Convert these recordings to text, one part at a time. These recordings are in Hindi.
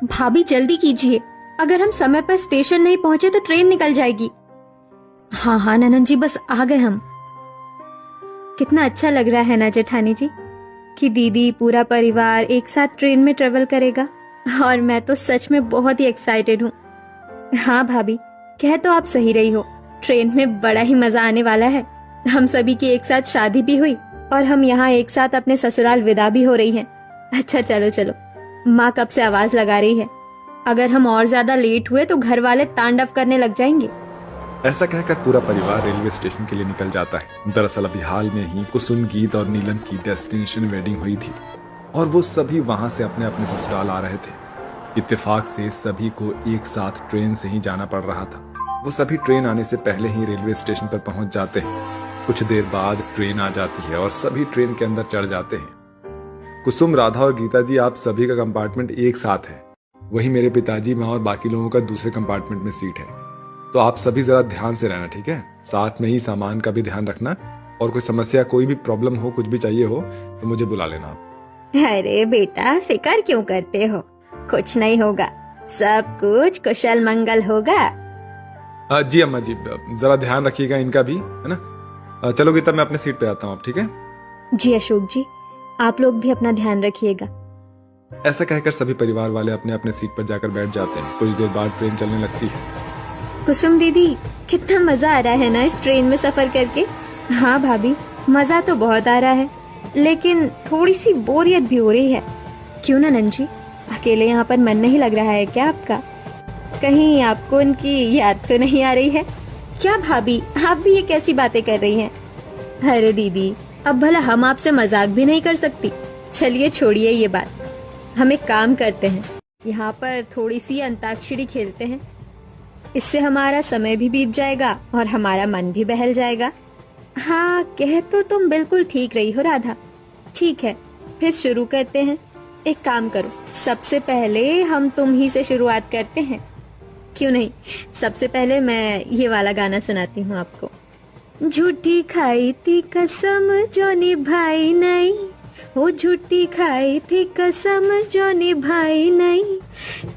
भाभी जल्दी कीजिए, अगर हम समय पर स्टेशन नहीं पहुंचे तो ट्रेन निकल जाएगी। हाँ हाँ ननद जी, बस आ गए हम। कितना अच्छा लग रहा है ना जेठानी जी कि दीदी पूरा परिवार एक साथ ट्रेन में ट्रेवल करेगा, और मैं तो सच में बहुत ही एक्साइटेड हूँ। हाँ भाभी, कह तो आप सही रही हो, ट्रेन में बड़ा ही मजा आने वाला है। हम सभी की एक साथ शादी भी हुई और हम यहाँ एक साथ अपने ससुराल विदा भी हो रही हैं। अच्छा चलो चलो, माँ कब से आवाज लगा रही है, अगर हम और ज्यादा लेट हुए तो घर वाले तांडव करने लग जाएंगे। ऐसा कहकर पूरा परिवार रेलवे स्टेशन के लिए निकल जाता है। दरअसल अभी हाल में ही कुसुम, गीत और नीलम की डेस्टिनेशन वेडिंग हुई थी और वो सभी वहां से अपने अपने ससुराल आ रहे थे। इत्तेफाक से सभी को एक साथ ट्रेन से ही जाना पड़ रहा था। वो सभी ट्रेन आने से पहले ही रेलवे स्टेशन पर पहुंच जाते हैं। कुछ देर बाद ट्रेन आ जाती है और सभी ट्रेन के अंदर चढ़ जाते हैं। कुसुम, राधा और गीता जी, आप सभी का कंपार्टमेंट एक साथ है। वही मेरे पिताजी, माँ और बाकी लोगों का दूसरे कंपार्टमेंट में सीट है। तो आप सभी जरा ध्यान से रहना, ठीक है? साथ में ही सामान का भी ध्यान रखना, और कोई समस्या, कोई भी प्रॉब्लम हो, कुछ भी चाहिए हो तो मुझे बुला लेना आप। अरे बेटा, फिक्र क्यों करते हो, कुछ नहीं होगा, सब कुछ कुशल मंगल होगा। जी अम्मा जी, जरा ध्यान रखिएगा इनका भी, है ना? चलो गीता, मैं अपने सीट पे आता हूँ, ठीक है? जी अशोक जी, आप लोग भी अपना ध्यान रखिएगा। ऐसा कहकर सभी परिवार वाले अपने अपने सीट पर जाकर बैठ जाते हैं। कुछ देर बाद ट्रेन चलने लगती है। कुसुम दीदी, कितना मजा आ रहा है ना इस ट्रेन में सफर करके। हाँ भाभी, मजा तो बहुत आ रहा है, लेकिन थोड़ी सी बोरियत भी हो रही है। क्यों ना नंजी, अकेले यहाँ पर मन नहीं लग रहा है क्या आपका? कहीं आपको उनकी याद तो नहीं आ रही है क्या? भाभी, आप भी ये कैसी बातें कर रही हैं? अरे दीदी, अब भला हम आपसे मजाक भी नहीं कर सकती। चलिए छोड़िए ये बात, हम एक काम करते हैं, यहाँ पर थोड़ी सी अंताक्षरी खेलते हैं। इससे हमारा समय भी बीत जाएगा और हमारा मन भी बहल जाएगा। हाँ, कह तो तुम बिल्कुल ठीक रही हो राधा। ठीक है, फिर शुरू करते हैं। एक काम करो, सबसे पहले हम तुम ही से शुरुआत करते हैं। क्यों नहीं, सबसे पहले मैं ये वाला गाना सुनाती हूँ आपको। झूठी खाई थी कसम जो निभाई नहीं, हो झूठी खाई थी कसम जो निभाई नहीं,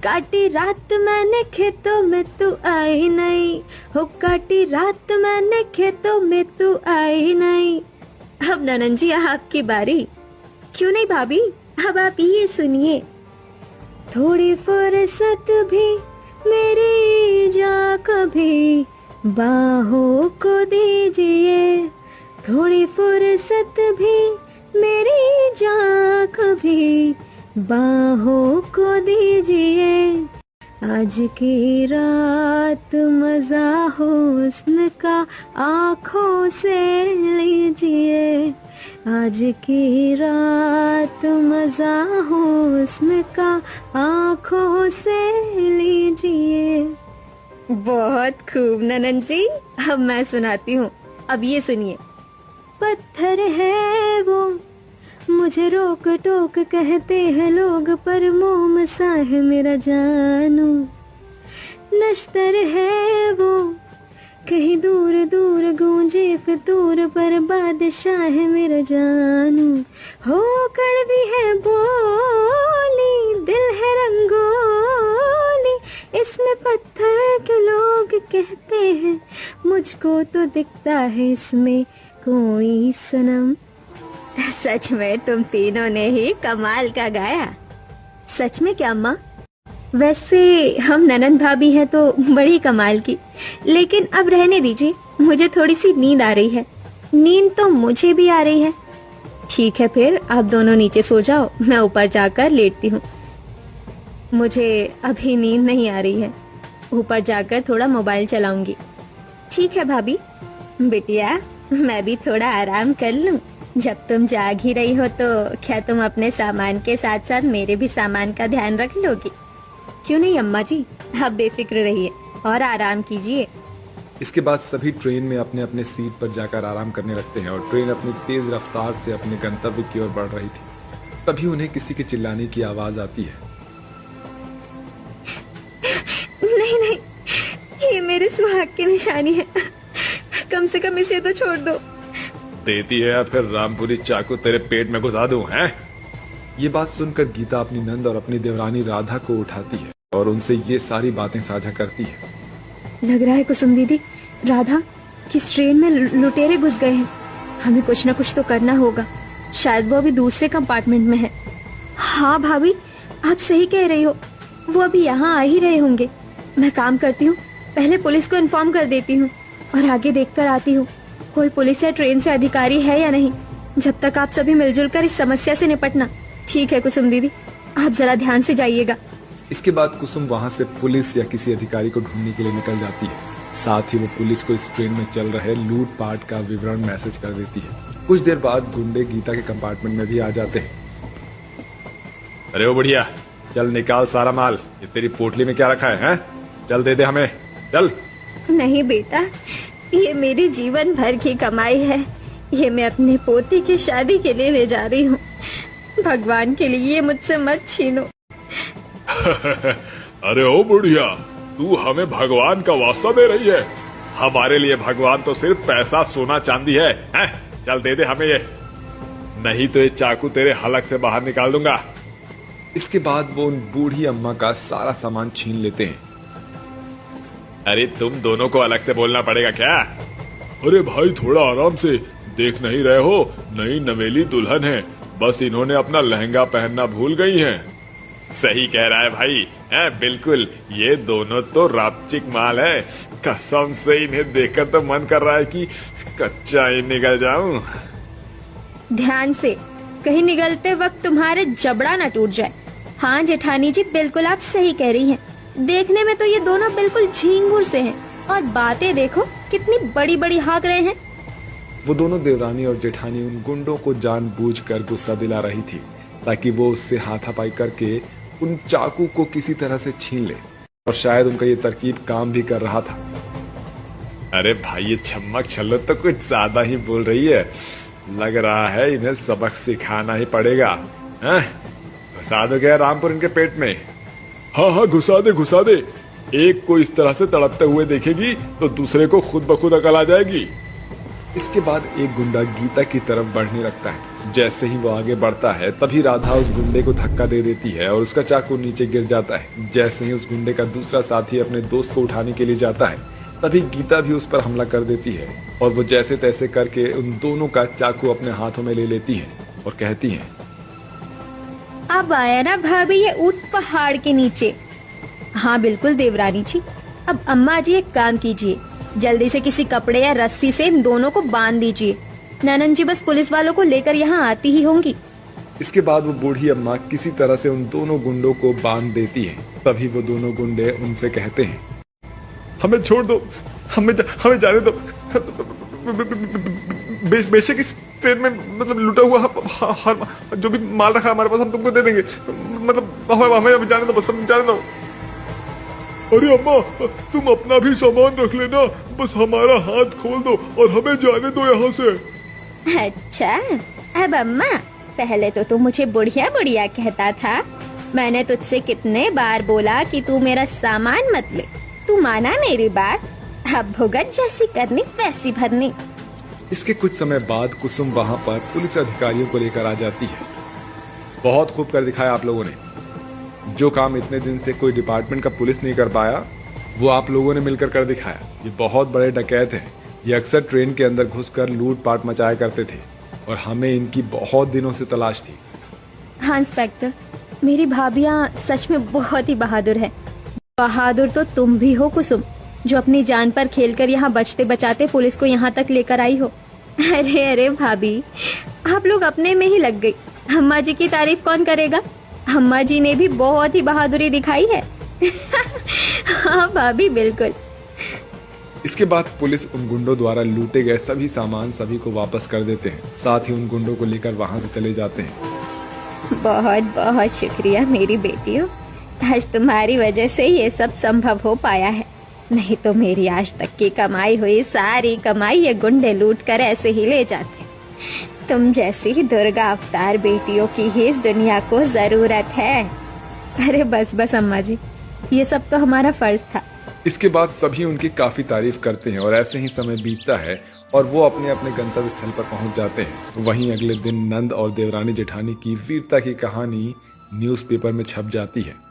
काटी रात मैंने खेतों में तू आई नहीं, हो काटी रात मैंने खेतों में तू आई नहीं। अब ननन जी, आपकी बारी। क्यों नहीं भाभी, अब आप ये सुनिए। थोड़ी फुर्सत भी मेरी जा कभी बाहों को दीजिए, थोड़ी फुर्सत भी मेरी जा कभी बाहों को दीजिए, आज की रात मजा हुस्न का आँखों से लीजिए, आज की रात मजा हुस्न का आँखों से लीजिए। बहुत खूब ननन जी, अब मैं सुनाती हूँ, अब ये सुनिए। पत्थर है वो मुझे रोक टोक कहते हैं लोग, पर मोम सा है मेरा जानू, नश्तर है वो कहीं दूर दूर गूंजे फितूर, पर बादशाह है मेरा जानू, हो कड़वी है बोली दिल है रंगोली, इसमें पत्थर के लोग कहते हैं, मुझको तो दिखता है इसमें कोई सनम। सच में तुम तीनों ने ही कमाल का गाया। सच में क्या अम्मा? वैसे हम ननंद भाभी हैं तो बड़ी कमाल की, लेकिन अब रहने दीजिए, मुझे थोड़ी सी नींद आ रही है। नींद तो मुझे भी आ रही है। ठीक है, फिर आप दोनों नीचे सो जाओ, मैं ऊपर जाकर लेटती हूँ। मुझे अभी नींद नहीं आ रही है, ऊपर जाकर थोड़ा मोबाइल चलाऊंगी। ठीक है भाभी। बिटिया, मैं भी थोड़ा आराम कर लूं। जब तुम जाग ही रही हो तो क्या तुम अपने सामान के साथ साथ मेरे भी सामान का ध्यान रख लोगी? क्यों नहीं अम्मा जी, आप बेफिक्र रहिए और आराम कीजिए। इसके बाद सभी ट्रेन में अपने अपने सीट पर जाकर आराम करने लगते हैं और ट्रेन अपनी तेज रफ्तार से अपने गंतव्य की ओर बढ़ रही थी। तभी उन्हें किसी के चिल्लाने की आवाज आती है। नहीं नहीं, ये मेरे सुहाग की निशानी है, कम से कम इसे तो छोड़ दो। देती है या फिर रामपुरी चाकू तेरे पेट में घुसा दूं, हैं? ये बात सुनकर गीता अपनी नंद और अपनी देवरानी राधा को उठाती है और उनसे ये सारी बातें साझा करती है। लग रहा है कुसुम दीदी, राधा किस ट्रेन में लुटेरे घुस गए हैं। हमें कुछ न कुछ तो करना होगा। शायद वो अभी दूसरे कंपार्टमेंट में है। हाँ भाभी, आप सही कह रही हो, वो अभी यहाँ आ ही रहे होंगे। मैं काम करती हूँ, पहले पुलिस को इन्फॉर्म कर देती हूँ और आगे देखकर आती हूँ कोई पुलिस या ट्रेन से अधिकारी है या नहीं। जब तक आप सभी मिलजुल कर इस समस्या से निपटना। ठीक है कुसुम दीदी, आप जरा ध्यान से जाइएगा। इसके बाद कुसुम वहाँ से पुलिस या किसी अधिकारी को ढूंढने के लिए निकल जाती है। साथ ही वो पुलिस को इस ट्रेन में चल रहे लूटपाट का विवरण मैसेज कर देती है। कुछ देर बाद गुंडे गीता के कंपार्टमेंट में भी आ जाते हैं। अरे वो बढ़िया, चल निकाल सारा माल। ये तेरी पोटली में क्या रखा है, हैं? चल दे दे हमें, चल। नहीं बेटा, ये मेरी जीवन भर की कमाई है। ये मैं अपने पोती की शादी के लिए ले जा रही हूँ। भगवान के लिए ये मुझसे मत छीनो। अरे ओ बुढ़िया, तू हमें भगवान का वास्ता दे रही है? हमारे लिए भगवान तो सिर्फ पैसा सोना चांदी है, हैं? चल दे दे हमें ये, नहीं तो ये चाकू तेरे हलक से बाहर निकाल दूंगा। इसके बाद वो उन बूढ़ी अम्मा का सारा सामान छीन लेते हैं। अरे तुम दोनों को अलग से बोलना पड़ेगा क्या? अरे भाई थोड़ा आराम से, देख नहीं रहे हो नई नवेली दुल्हन है, बस इन्होंने अपना लहंगा पहनना भूल गई हैं। सही कह रहा है भाई, बिल्कुल, ये दोनों तो रापचिक माल है। कसम से इन्हें देखकर तो मन कर रहा है कि कच्चा ही निकल जाऊं। ध्यान से, कहीं निकलते वक्त तुम्हारे जबड़ा न टूट जाए। हाँ जेठानी जी, बिल्कुल आप सही कह रही हैं। देखने में तो ये दोनों बिल्कुल झींगुर से हैं और बातें देखो कितनी बड़ी बड़ी हाँक रहे हैं। वो दोनों देवरानी और जेठानी उन गुंडों को जानबूझकर गुस्सा दिला रही थी ताकि वो उससे हाथापाई करके उन चाकू को किसी तरह से छीन ले, और शायद उनका ये तरकीब काम भी कर रहा था। अरे भाई ये छम्मक छल्लो तो कुछ ज्यादा ही बोल रही है, लग रहा है इन्हें सबक सिखाना ही पड़ेगा। घुसा दो क्या रामपुर इनके पेट में? हाँ हाँ घुसा दे घुसा दे। एक को इस तरह से तड़पते हुए देखेगी तो दूसरे को खुद ब खुद अकल आ जाएगी। इसके बाद एक गुंडा गीता की तरफ बढ़ने लगता है। जैसे ही वो आगे बढ़ता है तभी राधा उस गुंडे को धक्का दे देती है और उसका चाकू नीचे गिर जाता है। जैसे ही उस गुंडे का दूसरा साथी अपने दोस्त को उठाने के लिए जाता है तभी गीता भी उस पर हमला कर देती है और वो जैसे तैसे करके उन दोनों का चाकू अपने हाथों में ले लेती है और कहती है, अब आया ना भाभी ये ऊंट पहाड़ के नीचे। हाँ बिल्कुल देवरानी जी, अब अम्मा जी एक काम कीजिए, जल्दी से किसी कपड़े या रस्सी से इन दोनों को बांध दीजिए। ननन जी बस पुलिस वालों को लेकर यहाँ आती ही होंगी। इसके बाद वो बूढ़ी अम्मा किसी तरह से उन दोनों गुंडों को बांध देती है। तभी वो दोनों गुंडे उनसे कहते हैं, हमें छोड़ दो, हमें जाने दो। बेशक इस ट्रेन में मतलब लुटा हुआ जो भी माल रखा हमारे पास हम तुमको दे देंगे, मतलब हमें जाने दो, बस हम जाने दो। अरे अम्मा तुम अपना भी सामान रख लेना, बस हमारा हाथ खोल दो और हमें जाने दो यहाँ से। अच्छा, अब अम्मा, पहले तो तू मुझे बुढ़िया बुढ़िया कहता था। मैंने तुझसे कितने बार बोला कि तू मेरा सामान मत ले, तू माना मेरी बात। अब भुगत जैसी करनी वैसी भरनी। इसके कुछ समय बाद कुसुम वहाँ पर पुलिस अधिकारियों को लेकर आ जाती है। बहुत खूब कर दिखाया आप लोगों ने, जो काम इतने दिन से कोई डिपार्टमेंट का पुलिस नहीं कर पाया वो आप लोगों ने मिलकर कर दिखाया। ये बहुत बड़े डकैत हैं, ये अक्सर ट्रेन के अंदर घुसकर लूटपाट मचाया करते थे और हमें इनकी बहुत दिनों से तलाश थी। हाँ इंस्पेक्टर, मेरी भाभियाँ सच में बहुत ही बहादुर है। बहादुर तो तुम भी हो कुसुम, जो अपनी जान पर खेलकर यहाँ बचते बचाते पुलिस को यहाँ तक लेकर आई हो। अरे अरे भाभी, आप लोग अपने में ही लग गई। अम्मा जी की तारीफ कौन करेगा? अम्मा जी ने भी बहुत ही बहादुरी दिखाई है। हाँ भाभी बिल्कुल। इसके बाद पुलिस उन गुंडों द्वारा लूटे गए सभी सामान सभी को वापस कर देते हैं। साथ ही उन गुंडों को लेकर वहाँ से चले जाते हैं। बहुत बहुत शुक्रिया मेरी बेटियों, आज तुम्हारी वजह से ये सब संभव हो पाया है, नहीं तो मेरी आज तक की कमाई हुई सारी कमाई ये गुंडे लूट कर ऐसे ही ले जाते। तुम जैसी दुर्गा अवतार बेटियों की ही इस दुनिया को जरूरत है। अरे बस बस अम्मा जी, ये सब तो हमारा फर्ज था। इसके बाद सभी उनकी काफी तारीफ करते हैं और ऐसे ही समय बीतता है और वो अपने अपने गंतव्य स्थल पर पहुंच जाते हैं। वहीं अगले दिन नंद और देवरानी जेठानी की वीरता की कहानी न्यूज़पेपर में छप जाती है।